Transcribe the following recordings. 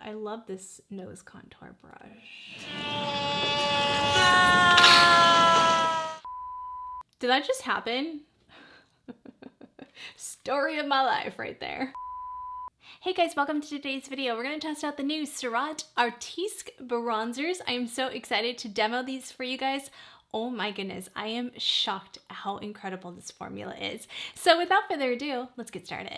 I love this nose contour brush. Did that just happen? Story of my life right there. Hey guys, welcome to today's video. We're going to test out the new Surratt Artisque bronzers. I am so excited to demo these for you guys. Oh my goodness, I am shocked how incredible this formula is. So without further ado, let's get started.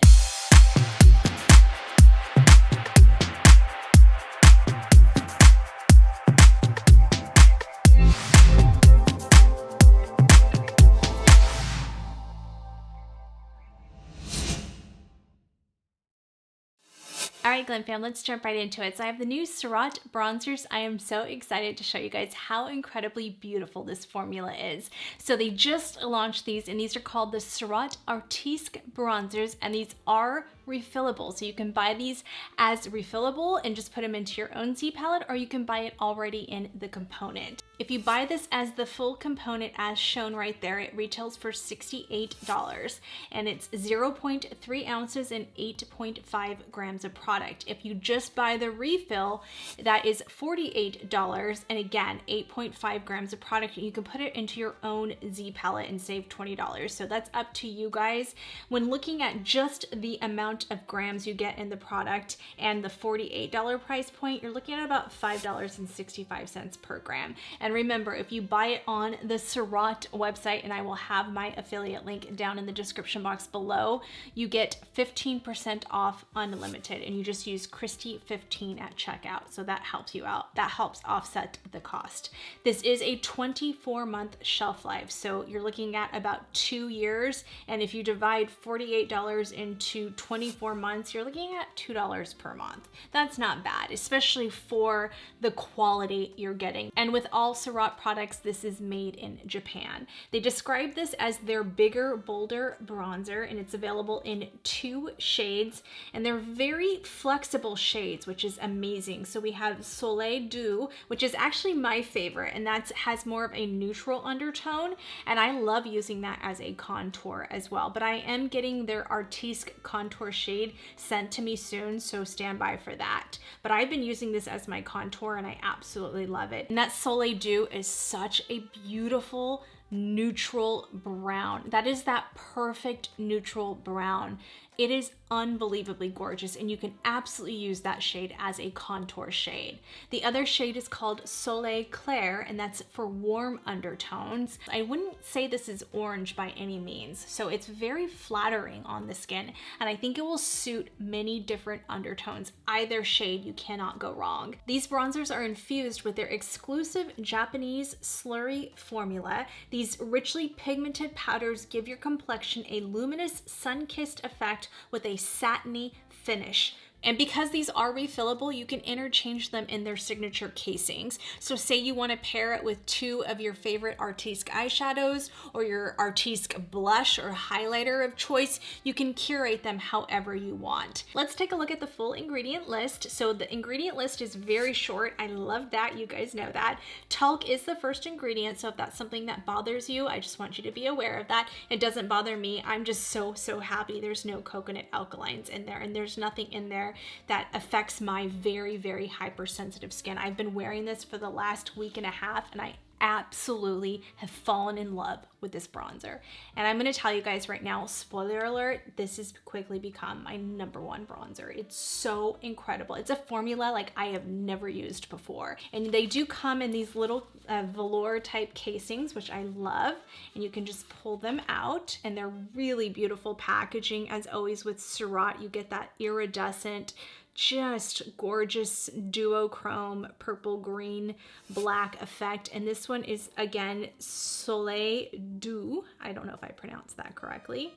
Alright Glamfam, let's jump right into it. So I have the new Surratt bronzers. I am so excited to show you guys how incredibly beautiful this formula is. So they just launched these, and these are called the Surratt Artisque bronzers, and these are refillable. So you can buy these as refillable and just put them into your own Z palette, or you can buy it already in the component. If you buy this as the full component as shown right there, it retails for $68, and it's 0.3 ounces and 8.5 grams of product. If you just buy the refill, that is $48, and again, 8.5 grams of product. You can put it into your own Z palette and save $20. So that's up to you guys. When looking at just the amount of grams you get in the product and the $48 price point, you're looking at about $5.65 per gram. And remember, if you buy it on the Surratt website, and I will have my affiliate link down in the description box below, you get 15% off unlimited, and you just use Kristi15 at checkout. So that helps you out. That helps offset the cost. This is a 24-month shelf life, so you're looking at about 2 years. And if you divide $48 into 24 months, you're looking at $2 per month. That's not bad, especially for the quality you're getting. And with all Surratt products, this is made in Japan. They describe this as their bigger, bolder bronzer, and it's available in 2 shades, and they're very flexible shades, which is amazing. So we have Soleil Doux, which is actually my favorite, and that has more of a neutral undertone, and I love using that as a contour as well. But I am getting their Artisque contour shade sent to me soon, so stand by for that. But I've been using this as my contour, and I absolutely love it. And that Soleil Doux is such a beautiful neutral brown. That is that perfect neutral brown. It is unbelievably gorgeous, and you can absolutely use that shade as a contour shade. The other shade is called Soleil Clair, and that's for warm undertones. I wouldn't say this is orange by any means, so it's very flattering on the skin, and I think it will suit many different undertones. Either shade, you cannot go wrong. These bronzers are infused with their exclusive Japanese slurry formula. These richly pigmented powders give your complexion a luminous, sun-kissed effect with a satiny finish. And because these are refillable, you can interchange them in their signature casings. So say you want to pair it with 2 of your favorite Artisque eyeshadows or your Artisque blush or highlighter of choice, you can curate them however you want. Let's take a look at the full ingredient list. So the ingredient list is very short. I love that. You guys know that. Talc is the first ingredient, so if that's something that bothers you, I just want you to be aware of that. It doesn't bother me. I'm just so happy there's no coconut alkalines in there, and there's nothing in there that affects my very hypersensitive skin. I've been wearing this for the last week and a half, and I absolutely have fallen in love with this bronzer. And I'm going to tell you guys right now, spoiler alert, this has quickly become my #1 bronzer. It's so incredible. It's a formula like I have never used before. And they do come in these little velour type casings, which I love. And you can just pull them out, and they're really beautiful packaging. As always with Surratt, you get that iridescent, just gorgeous duochrome purple, green, black effect. And this one is again Soleil Doux. I don't know if I pronounced that correctly.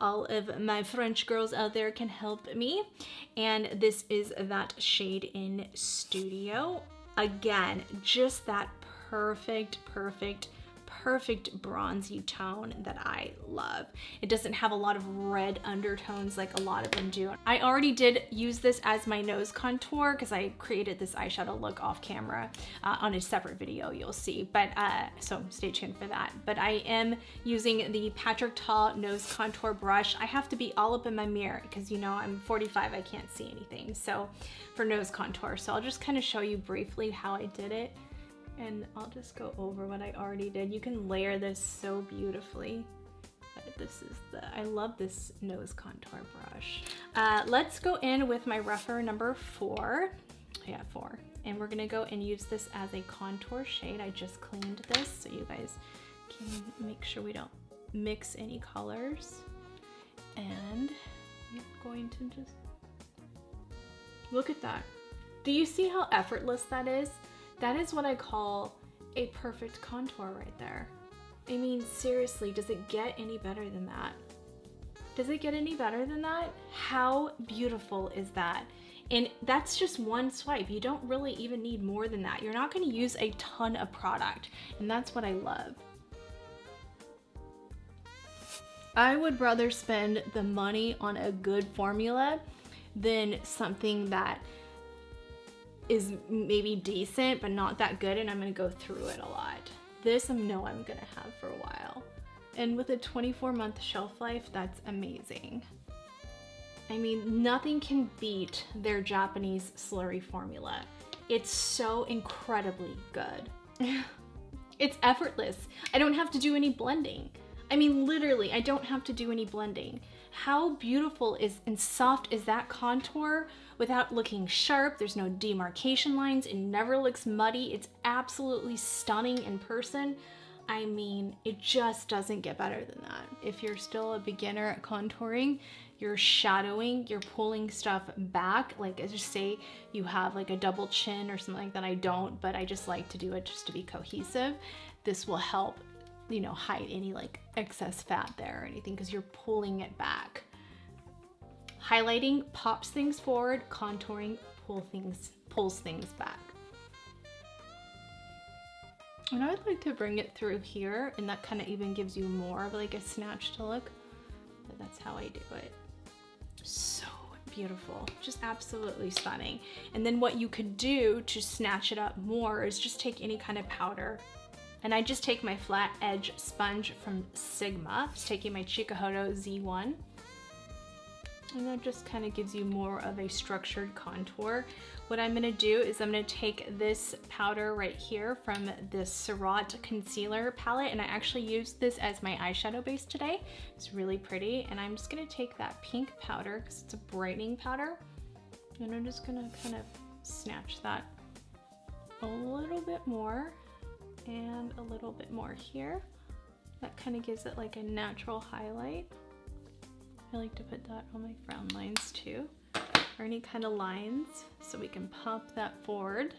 All of my French girls out there can help me. And this is that shade in Studio. Again, just that perfect perfect bronzy tone that I love. It doesn't have a lot of red undertones like a lot of them do. I already did use this as my nose contour because I created this eyeshadow look off camera on a separate video you'll see, but so stay tuned for that. But I am using the Patrick Ta nose contour brush. I have to be all up in my mirror because, you know, I'm 45, I can't see anything, so for nose contour. So I'll just kind of show you briefly how I did it, and I'll just go over what I already did. You can layer this so beautifully. But this is I love this nose contour brush. Let's go in with my rougher number 4. Yeah, 4. And we're gonna go and use this as a contour shade. I just cleaned this so you guys can make sure we don't mix any colors. And I'm going to just, look at that. Do you see how effortless that is? That is what I call a perfect contour right there. I mean, seriously, does it get any better than that? Does it get any better than that? How beautiful is that? And that's just one swipe. You don't really even need more than that. You're not gonna use a ton of product, and that's what I love. I would rather spend the money on a good formula than something that is maybe decent but not that good and I'm gonna go through it a lot. This I know I'm gonna have for a while. And with a 24-month shelf life, that's amazing. I mean, nothing can beat their Japanese slurry formula. It's so incredibly good. It's effortless. I don't have to do any blending. I mean, literally, I don't have to do any blending. How beautiful is and soft is that contour without looking sharp? There's no demarcation lines. It never looks muddy. It's absolutely stunning in person. I mean, it just doesn't get better than that. If you're still a beginner at contouring, you're shadowing, you're pulling stuff back. Like, as just say you have like a double chin or something like that. I don't, but I just like to do it just to be cohesive. This will help, you know, hide any like excess fat there or anything because you're pulling it back. Highlighting pops things forward, contouring pulls things back. And I would like to bring it through here, and that kind of even gives you more of like a snatched look, but that's how I do it. So beautiful, just absolutely stunning. And then what you could do to snatch it up more is just take any kind of powder. And I just take my flat edge sponge from Sigma, just taking my Chikuhodo Z1. And that just kind of gives you more of a structured contour. What I'm gonna do is I'm gonna take this powder right here from the Surratt concealer palette, and I actually used this as my eyeshadow base today. It's really pretty, and I'm just gonna take that pink powder, because it's a brightening powder, and I'm just gonna kind of snatch that a little bit more, and a little bit more here. That kind of gives it like a natural highlight. I like to put that on my frown lines too, or any kind of lines, so we can pop that forward.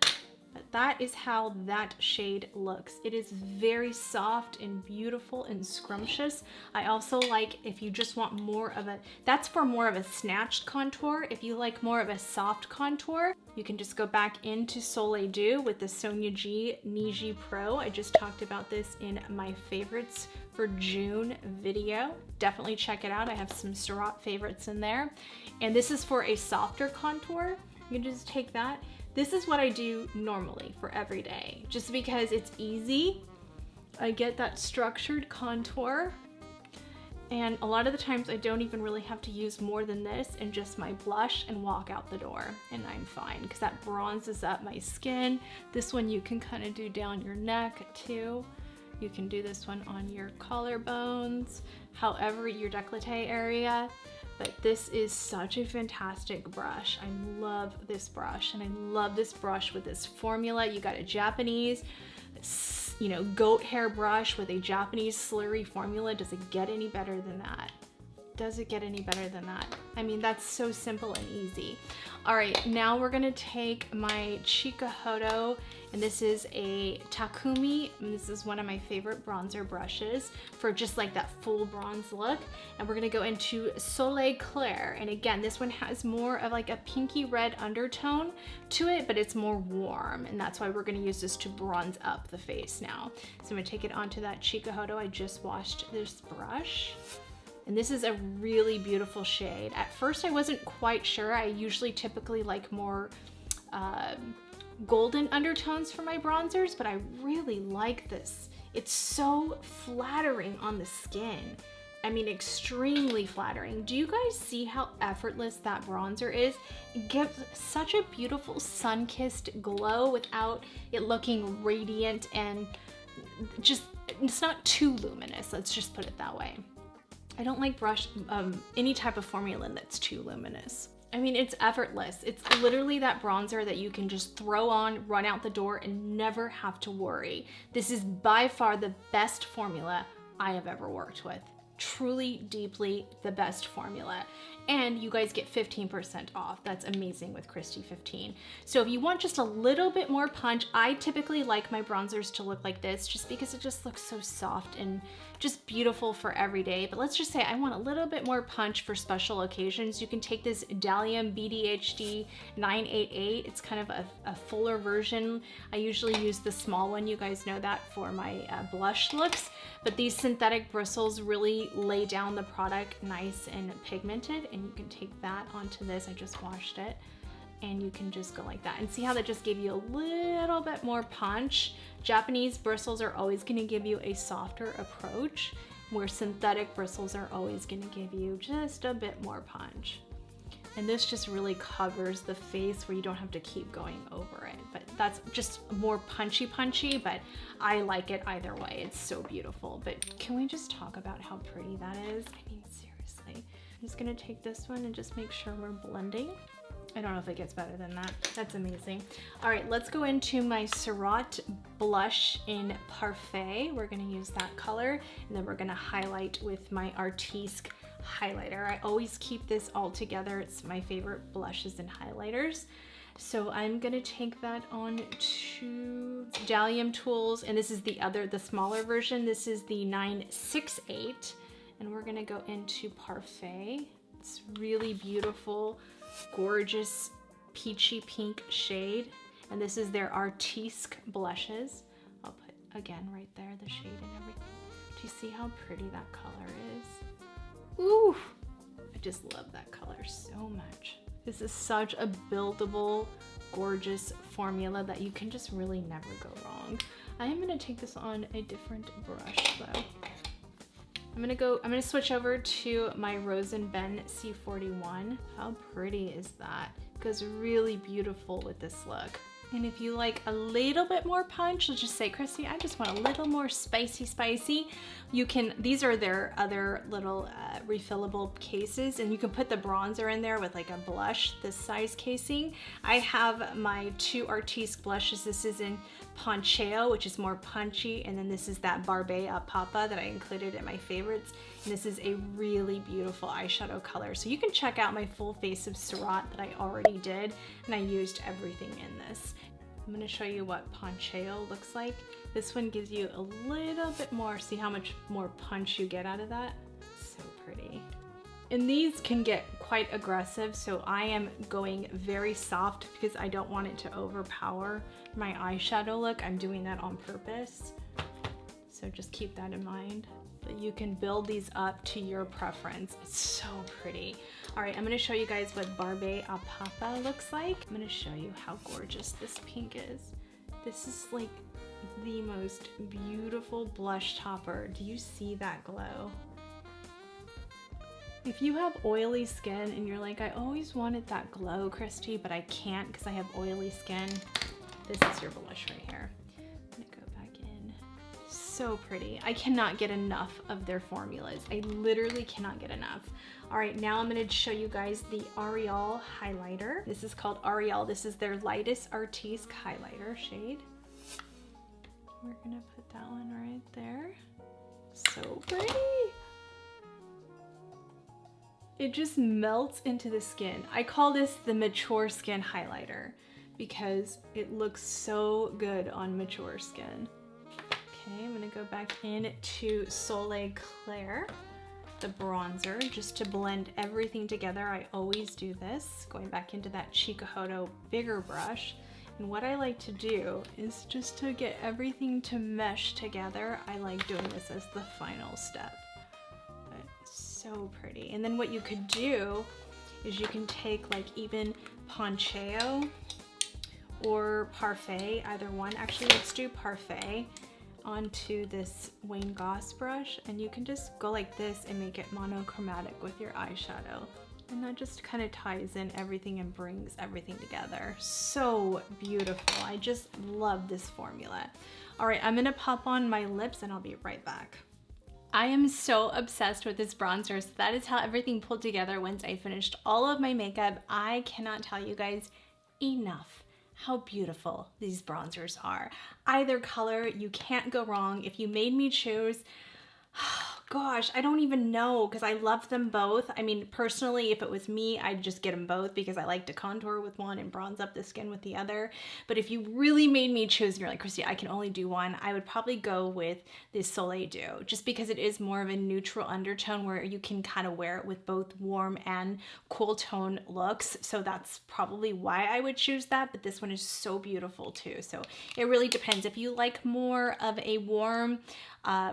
But that is how that shade looks. It is very soft and beautiful and scrumptious. I also like, if you just want more of a, that's for more of a snatched contour. If you like more of a soft contour, you can just go back into Soleil Dew with the Sonia G Niji Pro. I just talked about this in my favorites for June video. Definitely check it out. I have some Surratt favorites in there. And this is for a softer contour. You can just take that. This is what I do normally for every day, just because it's easy. I get that structured contour, and a lot of the times I don't even really have to use more than this and just my blush and walk out the door, and I'm fine because that bronzes up my skin. This one you can kind of do down your neck too. You can do this one on your collarbones, however, your décolleté area. But this is such a fantastic brush. I love this brush, and I love this brush with this formula. You got a Japanese, you know, goat hair brush with a Japanese slurry formula. Does it get any better than that? does it get any better than that? I mean, that's so simple and easy. All right, now we're gonna take my Chikuhodo, and this is a Takumi, and this is one of my favorite bronzer brushes for just like that full bronze look. And we're gonna go into Soleil Clair. And again, this one has more of like a pinky red undertone to it, but it's more warm. And that's why we're gonna use this to bronze up the face now. So I'm gonna take it onto that Chikuhodo. I just washed this brush. And this is a really beautiful shade. At first I wasn't quite sure. I usually typically like more golden undertones for my bronzers, but I really like this. It's so flattering on the skin. I mean, extremely flattering. Do you guys see how effortless that bronzer is? It gives such a beautiful sun-kissed glow without it looking radiant and just, it's not too luminous. Let's just put it that way. I don't like any type of formula that's too luminous. I mean, it's effortless. It's literally that bronzer that you can just throw on, run out the door, and never have to worry. This is by far the best formula I have ever worked with. Truly, deeply the best formula. And you guys get 15% off. That's amazing with Kristi 15. So if you want just a little bit more punch, I typically like my bronzers to look like this just because it just looks so soft and just beautiful for every day. But let's just say I want a little bit more punch for special occasions. You can take this Dalium BDHD 988. It's kind of a fuller version. I usually use the small one. You guys know that for my blush looks. But these synthetic bristles really lay down the product nice and pigmented, and you can take that onto this. I just washed it, and you can just go like that. And see how that just gave you a little bit more punch? Japanese bristles are always gonna give you a softer approach, where synthetic bristles are always gonna give you just a bit more punch. And this just really covers the face where you don't have to keep going over it. But that's just more punchy, but I like it either way. It's so beautiful. But can we just talk about how pretty that is? I mean, seriously. I'm just gonna take this one and just make sure we're blending. I don't know if it gets better than that. That's amazing. All right, let's go into my Surratt blush in Parfait. We're gonna use that color, and then we're gonna highlight with my Artisque highlighter. I always keep this all together. It's my favorite blushes and highlighters. So I'm gonna take that on to Dalium Tools, and this is the smaller version. This is the 968, and we're gonna go into Parfait. It's really beautiful, gorgeous, peachy pink shade, and this is their Artisque blushes. I'll put, again, right there, the shade and everything. Do you see how pretty that color is? Ooh, I just love that color so much. This is such a buildable, gorgeous formula that you can just really never go wrong. I am gonna take this on a different brush though. I'm gonna switch over to my Rose and Ben C41. How pretty is that? It goes really beautiful with this look. And if you like a little bit more punch, let's just say, Kristi, I just want a little more spicy. You can, these are their other little refillable cases, and you can put the bronzer in there with like a blush, this size casing. I have my two Artisque blushes. This is in Poncheo, which is more punchy, and then this is that Barbe a Papa that I included in my favorites. And this is a really beautiful eyeshadow color. So you can check out my full face of Surratt that I already did, and I used everything in this. I'm gonna show you what Poncheo looks like. This one gives you a little bit more, see how much more punch you get out of that? So pretty. And these can get quite aggressive, so I am going very soft because I don't want it to overpower my eyeshadow look. I'm doing that on purpose. So just keep that in mind. But you can build these up to your preference. It's so pretty. All right, I'm gonna show you guys what Barbe a Papa looks like. I'm gonna show you how gorgeous this pink is. This is like the most beautiful blush topper. Do you see that glow? If you have oily skin and you're like, I always wanted that glow, Kristi, but I can't because I have oily skin, this is your blush right here. I'm gonna go back in. So pretty. I cannot get enough of their formulas. I literally cannot get enough. All right, now I'm gonna show you guys the Ariel highlighter. This is called Ariel. This is their lightest Artisque highlighter shade. We're gonna put that one right there. So pretty. It just melts into the skin. I call this the mature skin highlighter because it looks so good on mature skin. Okay, I'm gonna go back in to Soleil Claire, the bronzer, just to blend everything together. I always do this, going back into that Chikuhodo bigger brush. And what I like to do is just to get everything to mesh together. I like doing this as the final step. But so pretty. And then what you could do is you can take like even Poncheo or Parfait, either one. Actually, let's do Parfait onto this Wayne Goss brush, and you can just go like this and make it monochromatic with your eyeshadow. And that just kind of ties in everything and brings everything together. So beautiful. I just love this formula. All right, I'm gonna pop on my lips and I'll be right back. I am so obsessed with this bronzer. So that is how everything pulled together once I finished all of my makeup. I cannot tell you guys enough how beautiful these bronzers are. Either color, you can't go wrong. If you made me choose, gosh, I don't even know, because I love them both. I mean, personally, if it was me, I'd just get them both because I like to contour with one and bronze up the skin with the other. But if you really made me choose and you're like, Kristi, I can only do one, I would probably go with this Soleil Dew, just because it is more of a neutral undertone where you can kind of wear it with both warm and cool tone looks. So that's probably why I would choose that. But this one is so beautiful too. So it really depends. If you like more of a warm,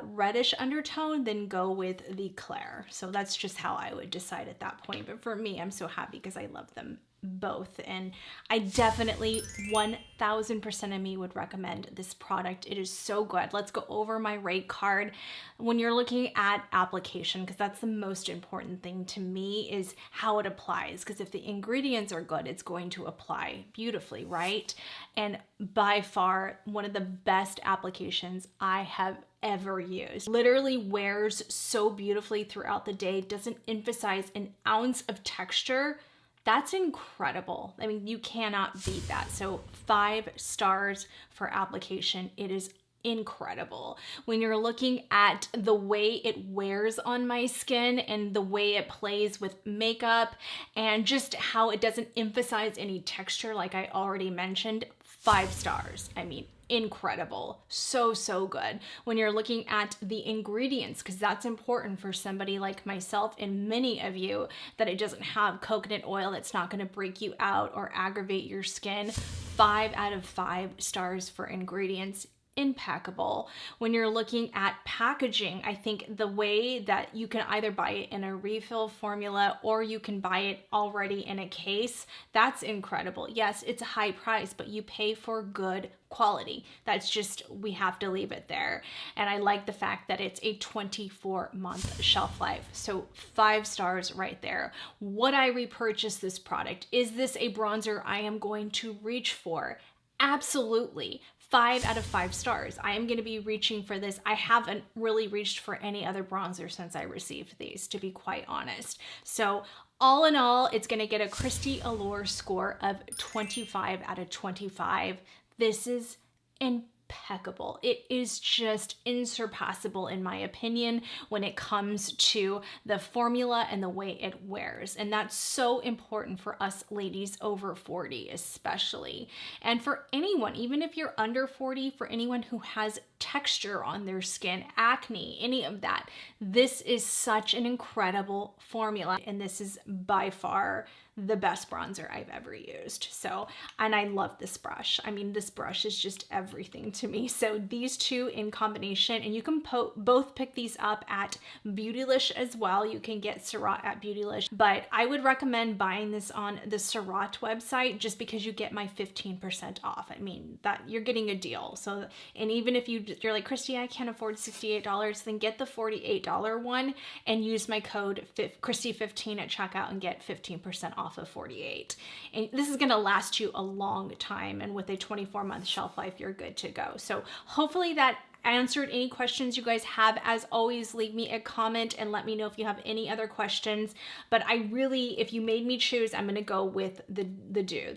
reddish undertone, then go with the Claire. So that's just how I would decide at that point. But for me, I'm so happy because I love them both, and I definitely 1000% of me would recommend this product. It is so good. Let's go over my rate card. When you're looking at application, because that's the most important thing to me, is how it applies, because if the ingredients are good, it's going to apply beautifully, right? And by far one of the best applications I have ever used. Literally wears so beautifully throughout the day, doesn't emphasize an ounce of texture. That's incredible. I mean, you cannot beat that. So 5 stars for application. It is incredible. When you're looking at the way it wears on my skin and the way it plays with makeup and just how it doesn't emphasize any texture, like I already mentioned, 5 stars. I mean, incredible. So, so good. When you're looking at the ingredients, because that's important for somebody like myself and many of you, that it doesn't have coconut oil that's not going to break you out or aggravate your skin. 5 out of 5 stars for ingredients. Impeccable. When you're looking at packaging, I think the way that you can either buy it in a refill formula or you can buy it already in a case, that's incredible. Yes, it's a high price, but you pay for good quality. That's just, we have to leave it there. And I like the fact that it's a 24-month shelf life. So 5 stars right there. Would I repurchase this product? Is this a bronzer I am going to reach for? Absolutely. 5 out of 5 stars. I am going to be reaching for this. I haven't really reached for any other bronzer since I received these, to be quite honest. So all in all, it's going to get a KristiAllure score of 25 out of 25. This is impeccable. It is just unsurpassable in my opinion when it comes to the formula and the way it wears. And that's so important for us ladies over 40 especially. And for anyone, even if you're under 40, for anyone who has texture on their skin, acne, any of that, this is such an incredible formula. And this is by far the best bronzer I've ever used. So, and I love this brush. I mean, this brush is just everything to me. So these two in combination, and you can both pick these up at Beautylish as well. You can get Surratt at Beautylish, but I would recommend buying this on the Surratt website just because you get my 15% off. I mean, that you're getting a deal. So, and even if you're like, Kristi, I can't afford $68, then get the $48 one and use my code Kristi15 at checkout and get 15% off of 48. And this is going to last you a long time, and with a 24-month shelf life, you're good to go. So hopefully that answered any questions you guys have. As always, leave me a comment and let me know if you have any other questions. But I really, if you made me choose, I'm gonna go with the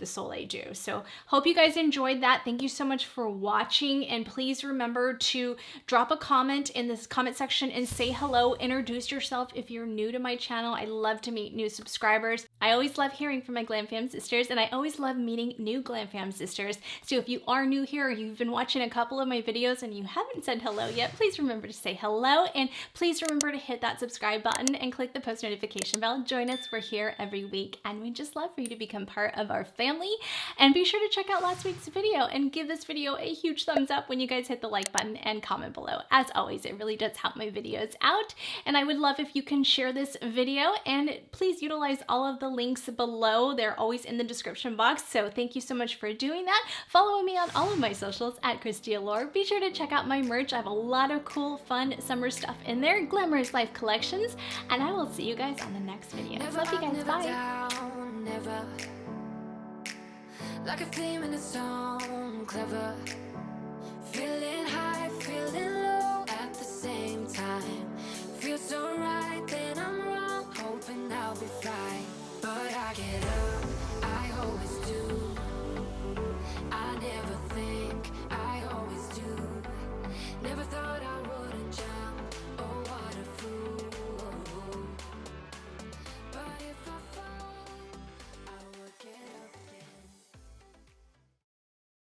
Soleil Dew. So hope you guys enjoyed that. Thank you so much for watching, and please remember to drop a comment in this comment section and say hello. Introduce yourself if you're new to my channel. I love to meet new subscribers. I always love hearing from my Glamfam sisters, and I always love meeting new Glamfam sisters. So if you are new here or you've been watching a couple of my videos and you haven't said hello yet, please remember to say hello, and please remember to hit that subscribe button and click the post notification bell. Join us. We're here every week, and we just love for you to become part of our family. And be sure to check out last week's video and give this video a huge thumbs up when you guys hit the like button and comment below. As always, it really does help my videos out, and I would love if you can share this video, and please utilize all of the links below. They're always in the description box, so thank you so much for doing that. Follow me on all of my socials at KristiAllure. Be sure to check out my merch. I have a lot of cool, fun summer stuff in there, Glamorous Life collections, and I will see you guys on the next video. Love you guys. Bye. Down, never. Like a theme in a song, clever. Feel